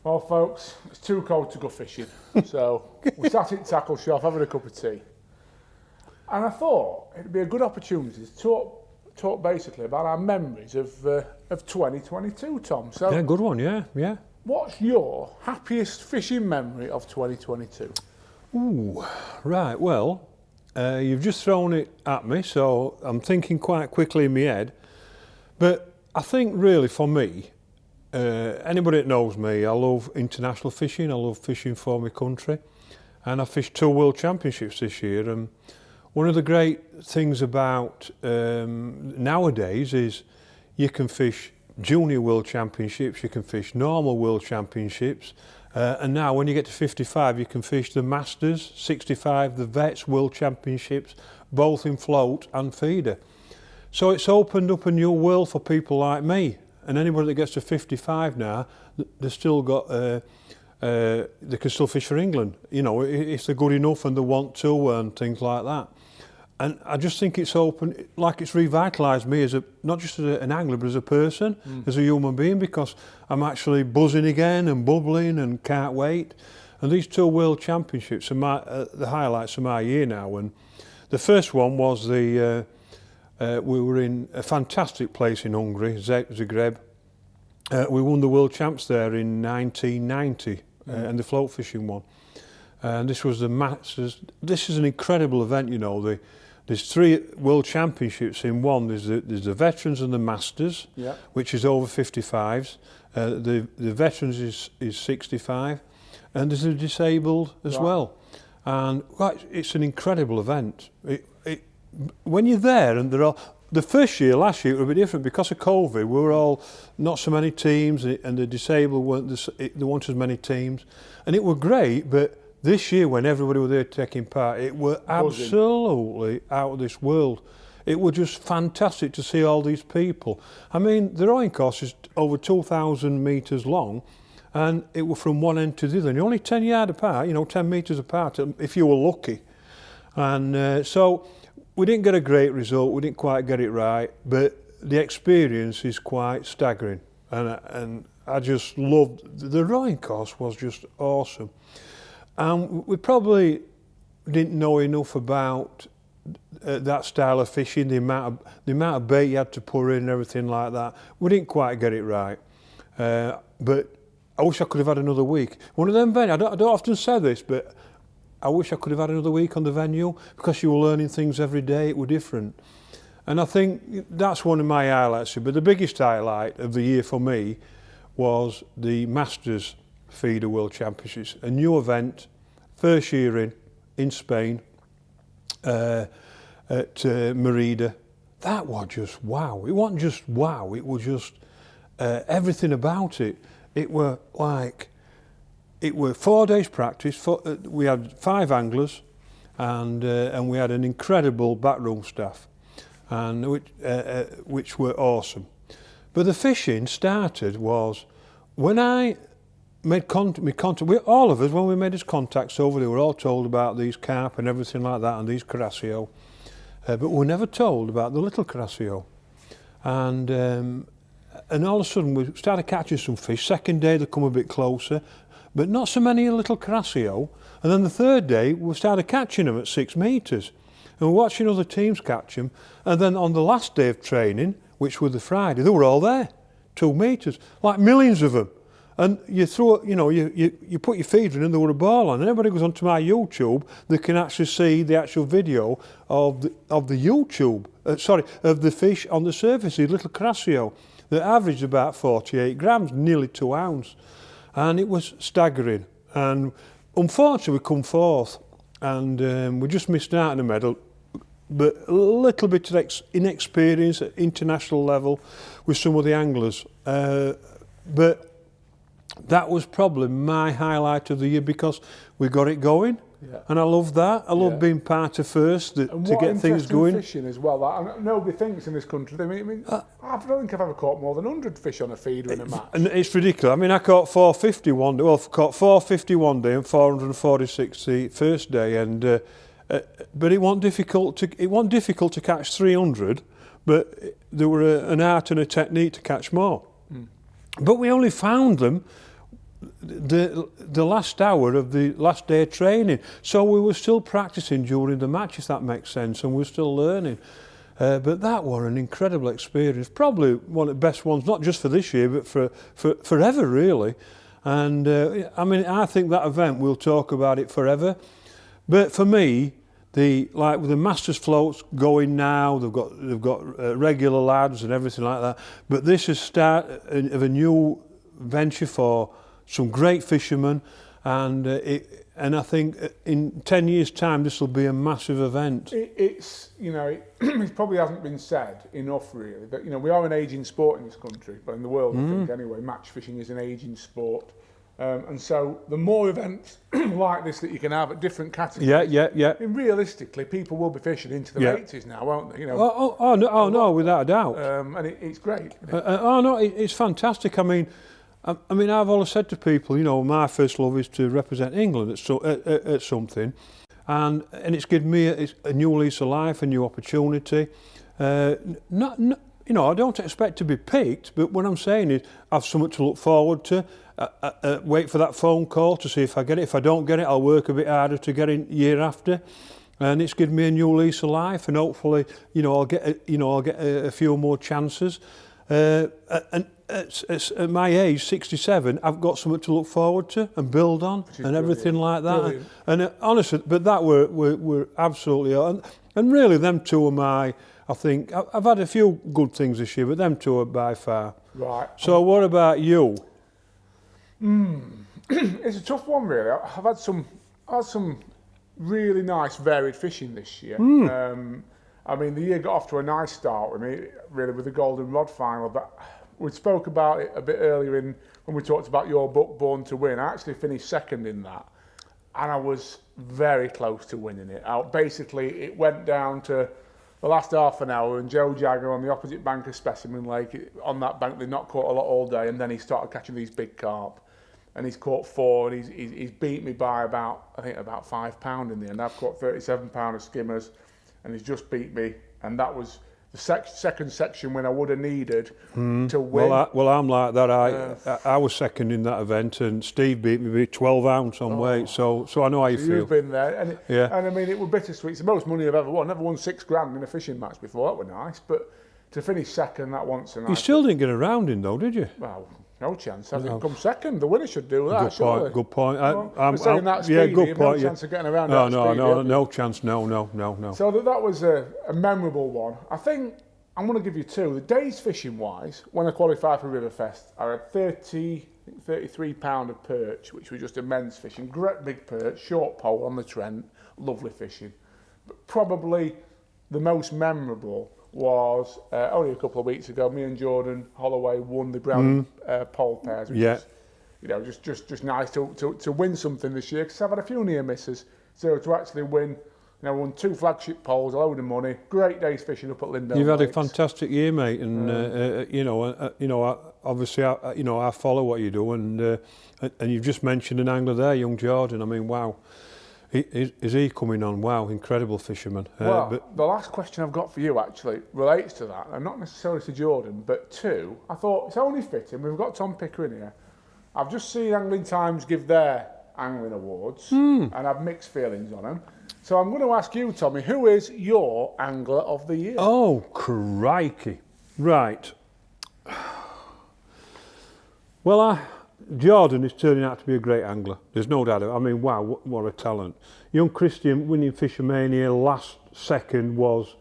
Well, folks, it's too cold to go fishing, so we sat in tackle shop having a cup of tea. And I thought it'd be a good opportunity to talk basically about our memories of 2022, Tom. So, Yeah, good one, yeah. What's your happiest fishing memory of 2022? Ooh, right, well, you've just thrown it at me, so I'm thinking quite quickly in my head. But I think really for me, anybody that knows me, I love international fishing, I love fishing for my country. And I fished 2 World Championships this year. And one of the great things about nowadays is you can fish Junior World Championships, you can fish normal World Championships, and now when you get to 55 you can fish the Masters, 65, the Vets World Championships, both in float and feeder. So it's opened up a new world for people like me, and anybody that gets to 55 now, they've still got, they can still fish for England, you know, if they're good enough and they want to and things like that. And I just think it's open, like it's revitalised me as not just as an angler, but as a person, as a human being, because I'm actually buzzing again and bubbling and can't wait. And these 2 World Championships are the highlights of my year now. And the first one was we were in a fantastic place in Hungary, Zagreb. We won the World Champs there in 1990, and the float fishing one. And this was the Masters. This is an incredible event, you know. There's 3 World Championships in one. There's the Veterans and the Masters, which is over 55s. The Veterans is 65, and there's the disabled as well. And it's an incredible event. When you're there, and the first year, last year, it was a bit different because of COVID. We were all not so many teams, and the disabled there weren't as many teams, and it were great. But this year, when everybody was there taking part, it were absolutely out of this world. It was just fantastic to see all these people. I mean, the rowing course is over 2,000 metres long, and it was from one end to the other, and you're only 10 yards apart, you know, 10 metres apart, if you were lucky. And so we didn't get a great result, we didn't quite get it right, but the experience is quite staggering. And I just loved, the rowing course was just awesome. And we probably didn't know enough about that style of fishing, the amount of bait you had to put in and everything like that. We didn't quite get it right. But I wish I could have had another week. One of them venues, I don't often say this, but I wish I could have had another week on the venue, because you were learning things every day, it were different. And I think that's one of my highlights. But the biggest highlight of the year for me was the Masters Feeder World Championships, a new event, first year in Spain, at Merida. That was just wow. It wasn't just wow, it was just everything about it. It were 4 days practice. We had 5 anglers, and we had an incredible backroom staff, and which were awesome. But the fishing started was when I made contact. All of us, when we made his contacts over, they were all told about these carp and everything like that, and these carasio, but we were never told about the little carasio. And all of a sudden we started catching some fish. Second day they come a bit closer, but not so many little carasio. And then the third day we started catching them at 6 metres, and we're watching other teams catch them. And then on the last day of training, which was the Friday, they were all there, 2 metres, like millions of them. And you throw, you know, you put your feeder in and there were a ball on. And everybody goes onto my YouTube, they can actually see the actual video of the YouTube, of the fish on the surface, the little carasio, that averaged about 48 grams, nearly 2 ounces. And it was staggering. And unfortunately we come fourth, and we just missed out on the medal. But a little bit of inexperience at international level with some of the anglers. But that was probably my highlight of the year, because we got it going, and I love that. I love being part of first to get things going. Fishing as well. Like, nobody thinks in this country. I mean, I don't think I've ever caught more than 100 fish on a feeder in a match. And it's ridiculous. I mean, I caught 450 one day. Well, I caught 450 one day and 446 the first day, and but it wasn't difficult to catch 300, but there were an art and a technique to catch more. But we only found them the last hour of the last day of training. So we were still practicing during the match, if that makes sense, and we were still learning. But that was an incredible experience, probably one of the best ones, not just for this year, but for forever, really. And I mean, I think that event, we'll talk about it forever. But for me, like with the Masters floats going now, they've got regular lads and everything like that. But this is start of a new venture for some great fishermen, and I think in 10 years' time this will be a massive event. It's, you know, it probably hasn't been said enough really, that, you know, we are an ageing sport in this country, but in the world I think anyway, match fishing is an ageing sport. And so the more events like this that you can have at different categories, yeah. and realistically people will be fishing into the 80s now, won't they? You know, no, without a doubt. And it's great. It's fantastic. I mean, I've always said to people, you know, my first love is to represent England at something, and it's given me a new lease of life, a new opportunity. Not, you know, I don't expect to be picked, but what I'm saying is I've something to look forward to. Wait for that phone call to see if I get it. If I don't get it, I'll work a bit harder to get in year after. And it's given me a new lease of life, and hopefully, you know, I'll get a few more chances. And at my age, 67, I've got something to look forward to and build on, and everything like that. And honestly, but that were absolutely, and really, them two are my. I think I've had a few good things this year, but them two are by far. Right. So what about you? It's a tough one, really. I've had some really nice varied fishing this year. I mean, the year got off to a nice start with me, really, with the Golden Rod final. But we spoke about it a bit earlier when we talked about your book, Born to Win. I actually finished second in that, and I was very close to winning it. Basically, it went down to the last half an hour, and Joe Jagger on the opposite bank of Specimen Lake, on that bank they'd not caught a lot all day, and then he started catching these big carp. And he's caught 4, and he's beat me by about £5 in the end. I've caught 37 pound of skimmers, and he's just beat me. And that was the second section when I would have needed to win. Well, I'm like that. I was second in that event, and Steve beat me by 12 ounce on weight. So I know how you feel. You've been there, and I mean, it was bittersweet. It's the most money I've ever won. I've never won £6,000 in a fishing match before. That was nice, but to finish second, that once a night. You still didn't get a round in though, did you? Well, no chance. I didn't come second. The winner should do that. Good point. I'm saying that speedy. Good point. No chance of getting around. No chance. No. So that was a memorable one. I think I'm going to give you two. The days fishing wise, when I qualified for Riverfest, I had 33 pound of perch, which was just immense fishing. Great big perch, short pole on the Trent, lovely fishing. But probably the most memorable was only a couple of weeks ago. Me and Jordan Holloway won the brown pole pairs. Which is, you know, just nice to win something this year, because I've had a few near misses. So to actually win, you know, won 2 flagship poles, a load of money, great days fishing up at Lindale. You've had a fantastic year, mate, and you know, obviously, I follow what you do, and you've just mentioned an angler there, young Jordan. I mean, wow. Is he coming on? Wow, incredible fisherman. Well, but the last question I've got for you actually relates to that, and not necessarily to Jordan, but to, I thought it's only fitting, we've got Tom Pickering here. I've just seen Angling Times give their angling awards, and I've mixed feelings on them. So I'm going to ask you, Tommy, who is your angler of the year? Oh, crikey. Right. Well, Jordan is turning out to be a great angler. There's no doubt. I mean, wow, what a talent. Young Christian winning Fishermania last second was,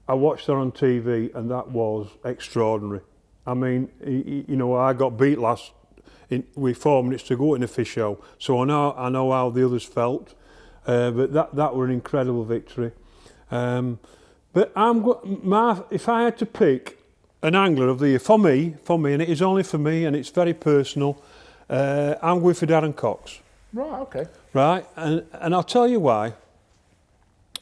I watched her on TV, and that was extraordinary. I mean, you know, I got beat with 4 minutes to go in a fish show, so I know how the others felt. But that were an incredible victory. But if I had to pick an angler of the year for me, and it is only for me, and it's very personal, I'm going for Darren Cox. Right, okay. Right, and I'll tell you why.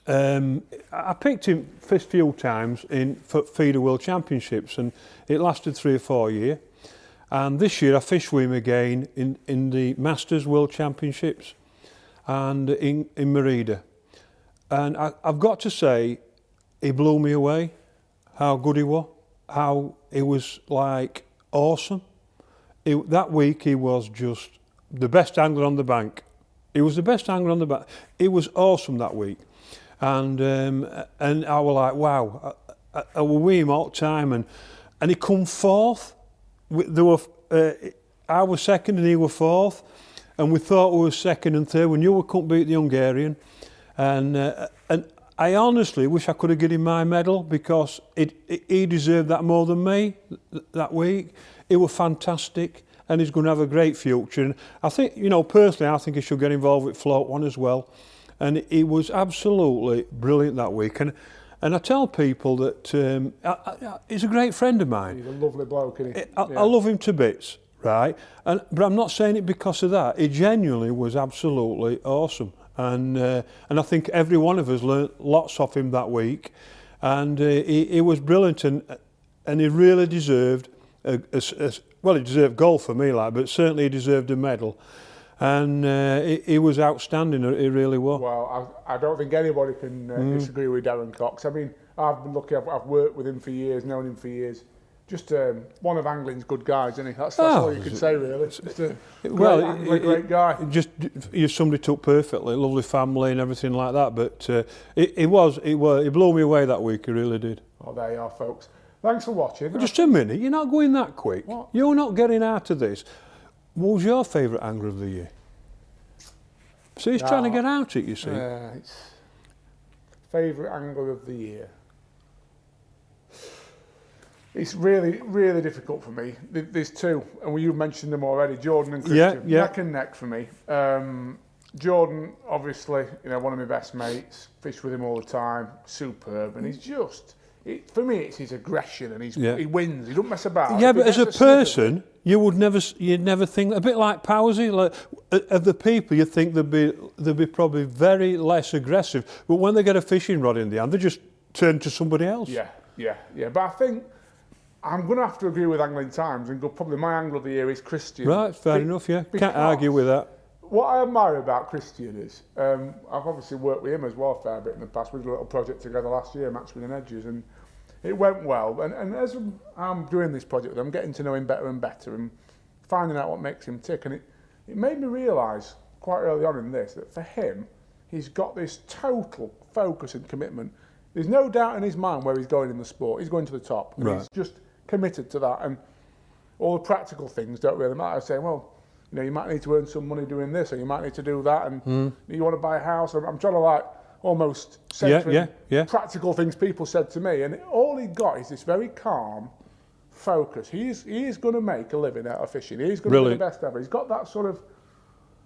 I picked him first few times in Feeder World Championships, and it lasted 3 or 4 years. And this year I fished with him again in the Masters World Championships and in Merida. And I've got to say, he blew me away, how good he was, how he was like awesome. That week he was just the best angler on the bank. He was the best angler on the bank. He was awesome that week. And I was like, wow, I was with him all the time. And he come fourth. I was second and he was fourth. And we thought we were second and third. We knew we couldn't beat the Hungarian. And I honestly wish I could have given him my medal, because he deserved that more than me that week. He was fantastic. And he's going to have a great future. And I think, personally, I think he should get involved with Float One as well. And he was absolutely brilliant that week. And I tell people that he's a great friend of mine. He's a lovely bloke, isn't he? I love him to bits, right? But I'm not saying it because of that. He genuinely was absolutely awesome. And I think every one of us learnt lots off him that week. And he was brilliant, and he really deserved well, he deserved gold for me, but certainly he deserved a medal. And he was outstanding, he really was. Well, I don't think anybody can disagree with Darren Cox. I mean, I've been lucky, I've worked with him for years, known him for years. Just one of angling's good guys, isn't he? That's all you can say, really. Just a great guy. Somebody took perfectly, lovely family and everything like that. But he blew me away that week, he really did. Oh, there you are, folks. Thanks for watching. Well, just a minute, you're not going that quick. What? You're not getting out of this. What was your favourite angler of the year? See, he's trying to get out it, you see. It's favourite angler of the year. It's really, really difficult for me. There's two, and you've mentioned them already, Jordan and Christian. Yeah. Neck and neck for me. Jordan, obviously, one of my best mates, fish with him all the time, superb, and he's just... for me, it's his aggression, and he wins. He don't mess about. Yeah, but as a person, you'd never think, a bit like Powersy, like of the people, you think they'd be probably very less aggressive. But when they get a fishing rod in the hand, they just turn to somebody else. Yeah. But I think I'm going to have to agree with Angling Times and go. Probably my angler of the year is Christian. Right, fair enough. Yeah, can't argue with that. What I admire about Christian is, I've obviously worked with him as well a fair bit in the past. We did a little project together last year, Match Within Edges, and it went well. And as I'm doing this project, I'm getting to know him better and better and finding out what makes him tick. And it made me realise quite early on in this that for him, he's got this total focus and commitment. There's no doubt in his mind where he's going in the sport. He's going to the top. And he's just committed to that. And all the practical things don't really matter. Saying, well, you might need to earn some money doing this, or you might need to do that, and you want to buy a house. I'm trying to almost centering practical things people said to me, and all he got is this very calm focus. He is going to make a living out of fishing. He's going to be the best ever. He's got that sort of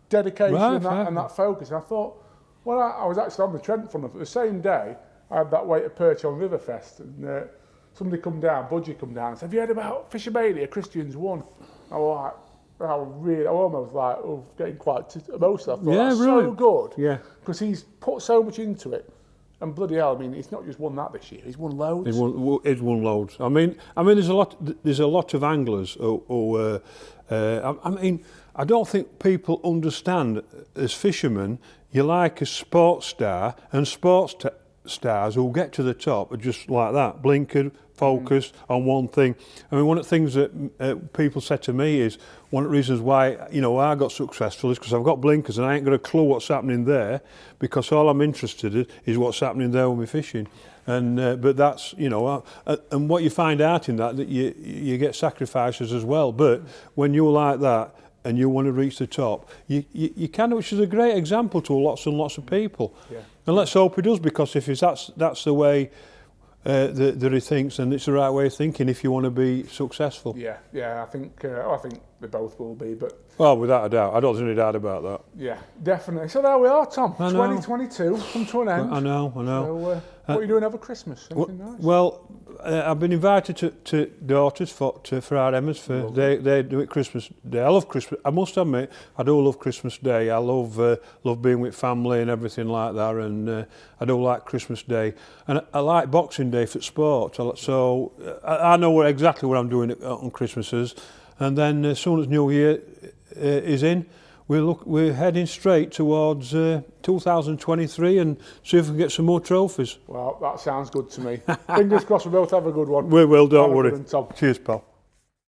dedication and that focus. And I thought, well, I was actually on the Trent Fund. The same day, I had that weighted perch on Riverfest, and somebody come down, Budgie come down, and said, have you heard about Fishermania? Christian's won. I was almost getting quite emotional. I thought, that's so good. Yeah. Because he's put so much into it. And bloody hell, he's not just won that this year, he's won loads. He's won loads. I mean, there's a lot of anglers who I don't think people understand, as fishermen, you're like a sports star, and stars who get to the top are just like that, blinkered, focused on one thing. One of the things that people said to me is, one of the reasons why I got successful is because I've got blinkers and I ain't got a clue what's happening there, because all I'm interested in is what's happening there when we're fishing. And but that's and what you find out in that you get sacrifices as well. But when you're like that and you want to reach the top, you can, which is a great example to lots and lots of people. Yeah. And let's hope he does, because if that's the way that he thinks, and it's the right way of thinking if you want to be successful. I think they both will be, but without a doubt, I don't think any doubt about that. Yeah, definitely. So there we are, Tom. 2022 come to an end. I know. So, what are you doing over Christmas? Anything nice? Well, I've been invited to daughters for our Emmas for they do it Christmas Day. I love Christmas. I must admit, I do love Christmas Day. I love being with family and everything like that, and I do like Christmas Day, and I like Boxing Day for sport. So I know exactly what I'm doing on Christmases, and then as soon as New Year is in, we're heading straight towards 2023 and see if we can get some more trophies. Well, that sounds good to me. Fingers crossed we both have a good one. We will, don't worry. Cheers, pal.